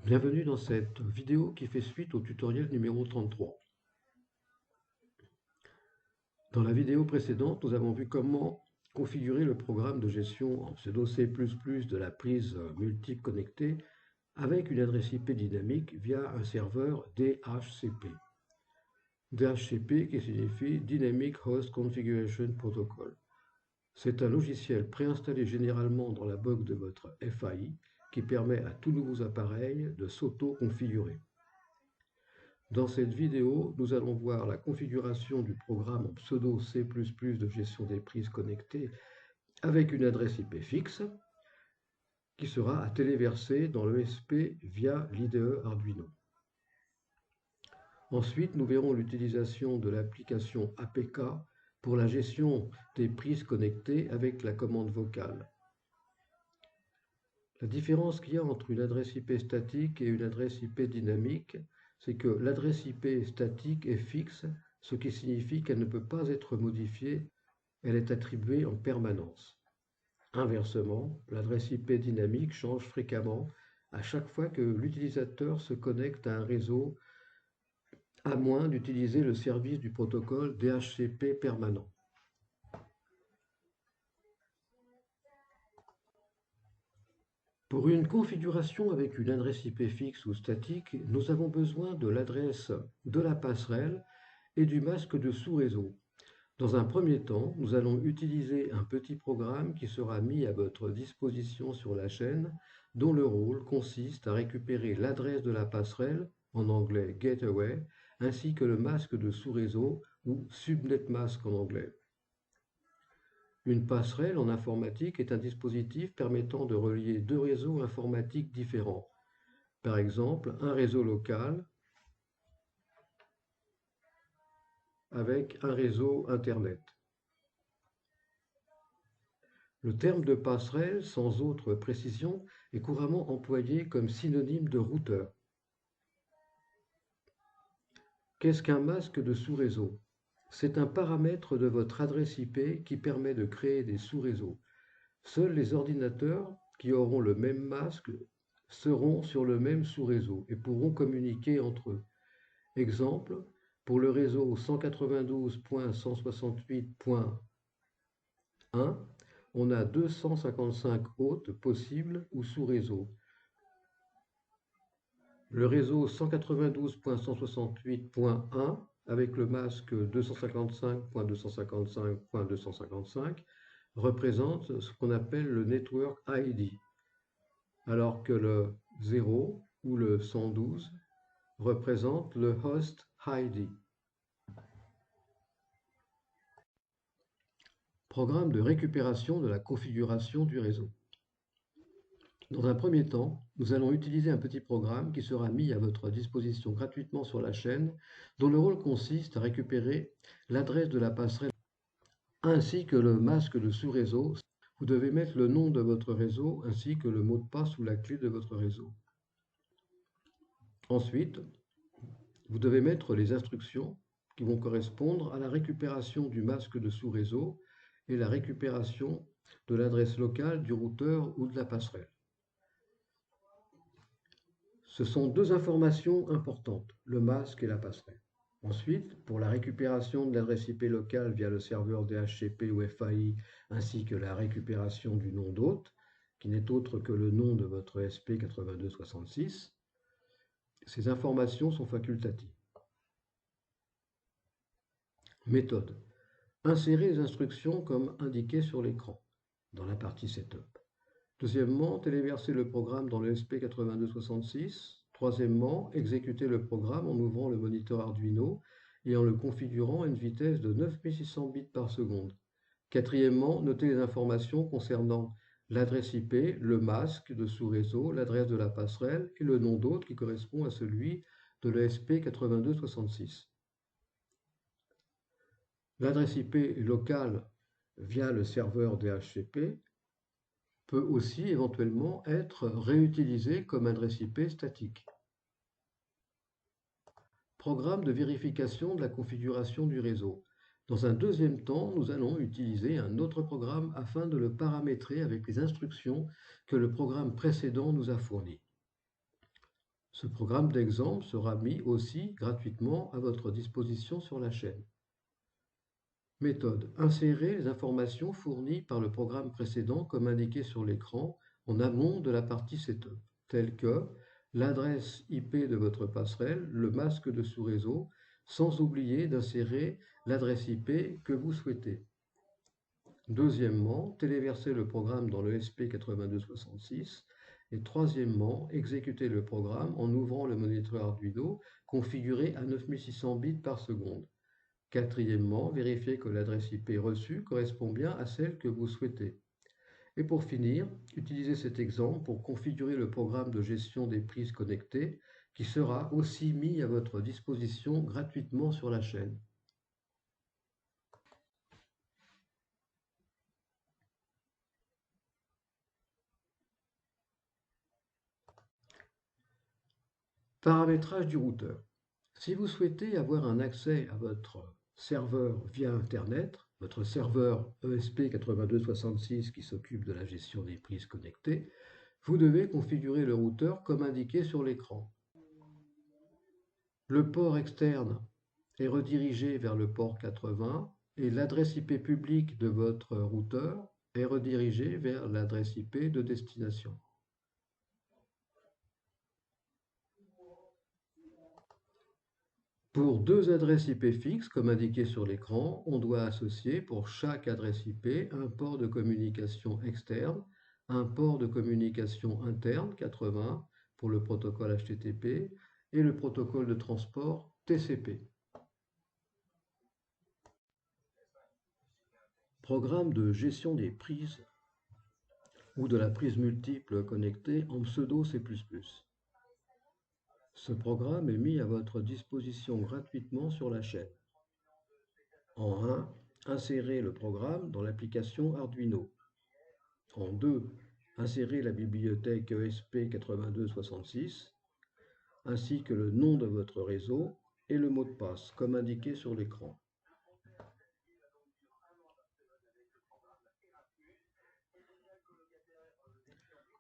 Bienvenue dans cette vidéo qui fait suite au tutoriel numéro 33. Dans la vidéo précédente, nous avons vu comment configurer le programme de gestion en pseudo C++ de la prise multiple connectée avec une adresse IP dynamique via un serveur DHCP. DHCP qui signifie Dynamic Host Configuration Protocol. C'est un logiciel préinstallé généralement dans la box de votre FAI qui permet à tous nouveaux appareils de s'auto-configurer. Dans cette vidéo, nous allons voir la configuration du programme en pseudo C++ de gestion des prises connectées avec une adresse IP fixe qui sera à téléverser dans l'ESP via l'IDE Arduino. Ensuite, nous verrons l'utilisation de l'application APK pour la gestion des prises connectées avec la commande vocale. La différence qu'il y a entre une adresse IP statique et une adresse IP dynamique, c'est que l'adresse IP statique est fixe, ce qui signifie qu'elle ne peut pas être modifiée, elle est attribuée en permanence. Inversement, l'adresse IP dynamique change fréquemment à chaque fois que l'utilisateur se connecte à un réseau, à moins d'utiliser le service du protocole DHCP permanent. Pour une configuration avec une adresse IP fixe ou statique, nous avons besoin de l'adresse de la passerelle et du masque de sous-réseau. Dans un premier temps, nous allons utiliser un petit programme qui sera mis à votre disposition sur la chaîne, dont le rôle consiste à récupérer l'adresse de la passerelle, en anglais Gateway, ainsi que le masque de sous-réseau ou Subnet Mask en anglais. Une passerelle en informatique est un dispositif permettant de relier deux réseaux informatiques différents. Par exemple, un réseau local avec un réseau Internet. Le terme de passerelle, sans autre précision, est couramment employé comme synonyme de routeur. Qu'est-ce qu'un masque de sous-réseau? C'est un paramètre de votre adresse IP qui permet de créer des sous-réseaux. Seuls les ordinateurs qui auront le même masque seront sur le même sous-réseau et pourront communiquer entre eux. Exemple, pour le réseau 192.168.1, on a 255 hôtes possibles ou sous-réseaux. Le réseau 192.168.1 avec le masque 255.255.255 représente ce qu'on appelle le Network ID, alors que le 0 ou le 112 représente le Host ID. Programme de récupération de la configuration du réseau. Dans un premier temps, nous allons utiliser un petit programme qui sera mis à votre disposition gratuitement sur la chaîne, dont le rôle consiste à récupérer l'adresse de la passerelle ainsi que le masque de sous-réseau. Vous devez mettre le nom de votre réseau ainsi que le mot de passe ou la clé de votre réseau. Ensuite, vous devez mettre les instructions qui vont correspondre à la récupération du masque de sous-réseau et la récupération de l'adresse locale du routeur ou de la passerelle. Ce sont deux informations importantes, le masque et la passerelle. Ensuite, pour la récupération de l'adresse IP locale via le serveur DHCP ou FAI, ainsi que la récupération du nom d'hôte, qui n'est autre que le nom de votre SP8266, ces informations sont facultatives. Méthode. Insérez les instructions comme indiqué sur l'écran, dans la partie Setup. Deuxièmement, téléverser le programme dans le SP8266. Troisièmement, exécuter le programme en ouvrant le moniteur Arduino et en le configurant à une vitesse de 9600 bits par seconde. Quatrièmement, notez les informations concernant l'adresse IP, le masque de sous-réseau, l'adresse de la passerelle et le nom d'hôte qui correspond à celui de l'ESP8266. L'adresse IP locale via le serveur DHCP peut aussi éventuellement être réutilisée comme adresse IP statique. Programme de vérification de la configuration du réseau. Dans un deuxième temps, nous allons utiliser un autre programme afin de le paramétrer avec les instructions que le programme précédent nous a fournies. Ce programme d'exemple sera mis aussi gratuitement à votre disposition sur la chaîne. Méthode. Insérer les informations fournies par le programme précédent comme indiqué sur l'écran en amont de la partie Setup, telles que l'adresse IP de votre passerelle, le masque de sous-réseau, sans oublier d'insérer l'adresse IP que vous souhaitez. Deuxièmement, téléverser le programme dans l'ESP8266. Et troisièmement, exécuter le programme en ouvrant le moniteur Arduino configuré à 9600 bits par seconde. Quatrièmement, vérifier que l'adresse IP reçue correspond bien à celle que vous souhaitez. Et pour finir, utilisez cet exemple pour configurer le programme de gestion des prises connectées qui sera aussi mis à votre disposition gratuitement sur la chaîne. Paramétrage du routeur. Si vous souhaitez avoir un accès à votre serveur via Internet, votre serveur ESP8266 qui s'occupe de la gestion des prises connectées, vous devez configurer le routeur comme indiqué sur l'écran. Le port externe est redirigé vers le port 80 et l'adresse IP publique de votre routeur est redirigée vers l'adresse IP de destination. Pour deux adresses IP fixes, comme indiqué sur l'écran, on doit associer pour chaque adresse IP un port de communication externe, un port de communication interne 80 pour le protocole HTTP et le protocole de transport TCP. Programme de gestion des prises ou de la prise multiple connectée en pseudo C++. Ce programme est mis à votre disposition gratuitement sur la chaîne. En 1, insérez le programme dans l'application Arduino. En 2, insérez la bibliothèque ESP8266 ainsi que le nom de votre réseau et le mot de passe comme indiqué sur l'écran.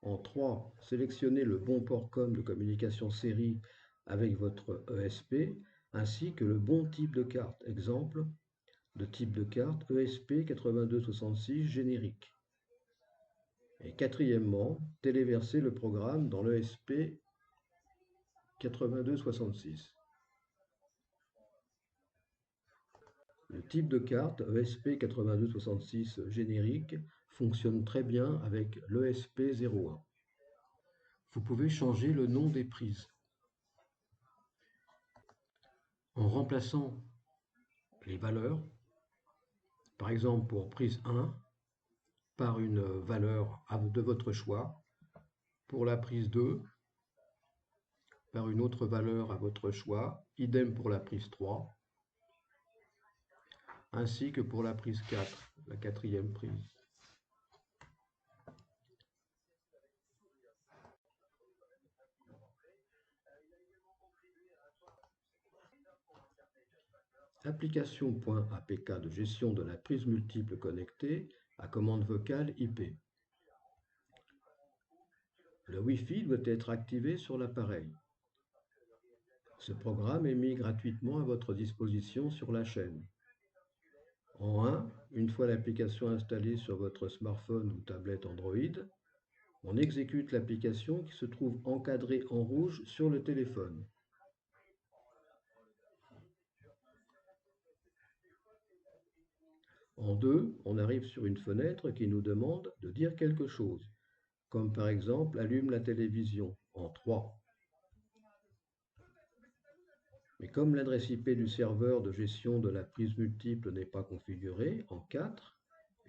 En 3, sélectionnez le bon port COM de communication série avec votre ESP ainsi que le bon type de carte, exemple de type de carte ESP8266 générique. Et quatrièmement, téléverser le programme dans l'ESP8266. Le type de carte ESP8266 générique fonctionne très bien avec l'ESP01. Vous pouvez changer le nom des prises. En remplaçant les valeurs, par exemple pour prise 1, par une valeur de votre choix, pour la prise 2, par une autre valeur à votre choix, idem pour la prise 3, ainsi que pour la prise 4, la quatrième prise. Application.apk de gestion de la prise multiple connectée à commande vocale IP. Le Wi-Fi doit être activé sur l'appareil. Ce programme est mis gratuitement à votre disposition sur la chaîne. En 1, une fois l'application installée sur votre smartphone ou tablette Android, on exécute l'application qui se trouve encadrée en rouge sur le téléphone. En 2, on arrive sur une fenêtre qui nous demande de dire quelque chose, comme par exemple allume la télévision en 3. Mais comme l'adresse IP du serveur de gestion de la prise multiple n'est pas configurée, en 4,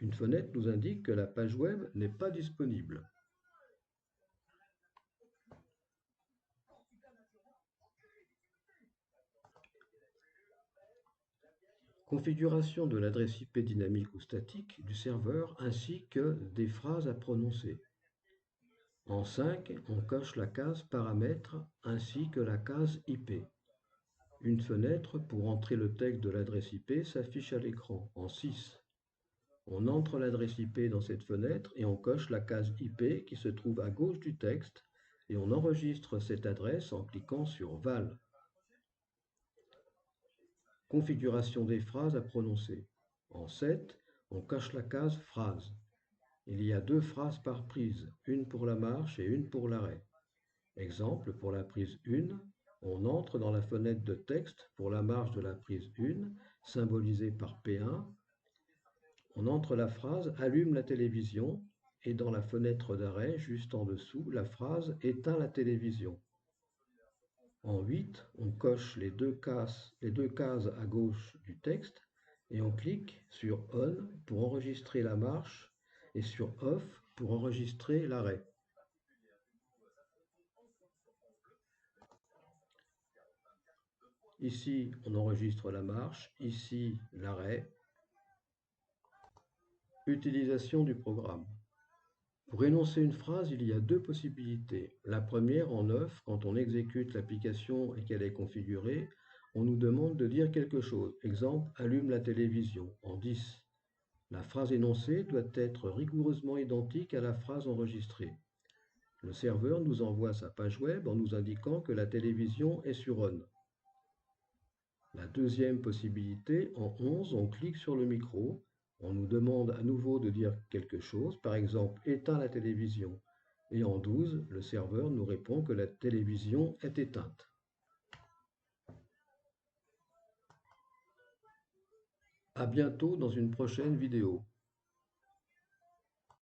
une fenêtre nous indique que la page web n'est pas disponible. Configuration de l'adresse IP dynamique ou statique du serveur ainsi que des phrases à prononcer. En 5, on coche la case paramètres ainsi que la case IP. Une fenêtre pour entrer le texte de l'adresse IP s'affiche à l'écran. En 6, on entre l'adresse IP dans cette fenêtre et on coche la case IP qui se trouve à gauche du texte et on enregistre cette adresse en cliquant sur Val. Configuration des phrases à prononcer. En 7, on coche la case phrase. Il y a 2 phrases par prise, une pour la marche et une pour l'arrêt. Exemple, pour la prise 1, on entre dans la fenêtre de texte pour la marche de la prise 1, symbolisée par P1. On entre la phrase « Allume la télévision » et dans la fenêtre d'arrêt, juste en dessous, la phrase « Éteins la télévision ». En 8, on coche les deux cases à gauche du texte et on clique sur On pour enregistrer la marche et sur Off pour enregistrer l'arrêt. Ici, on enregistre la marche, ici l'arrêt. Utilisation du programme. Pour énoncer une phrase, il y a 2 possibilités. La première, en 9, quand on exécute l'application et qu'elle est configurée, on nous demande de dire quelque chose. Exemple, allume la télévision. En 10, la phrase énoncée doit être rigoureusement identique à la phrase enregistrée. Le serveur nous envoie sa page web en nous indiquant que la télévision est sur On. La deuxième possibilité, en 11, on clique sur le micro. On nous demande à nouveau de dire quelque chose, par exemple, éteins la télévision. Et en 12, le serveur nous répond que la télévision est éteinte. À bientôt dans une prochaine vidéo.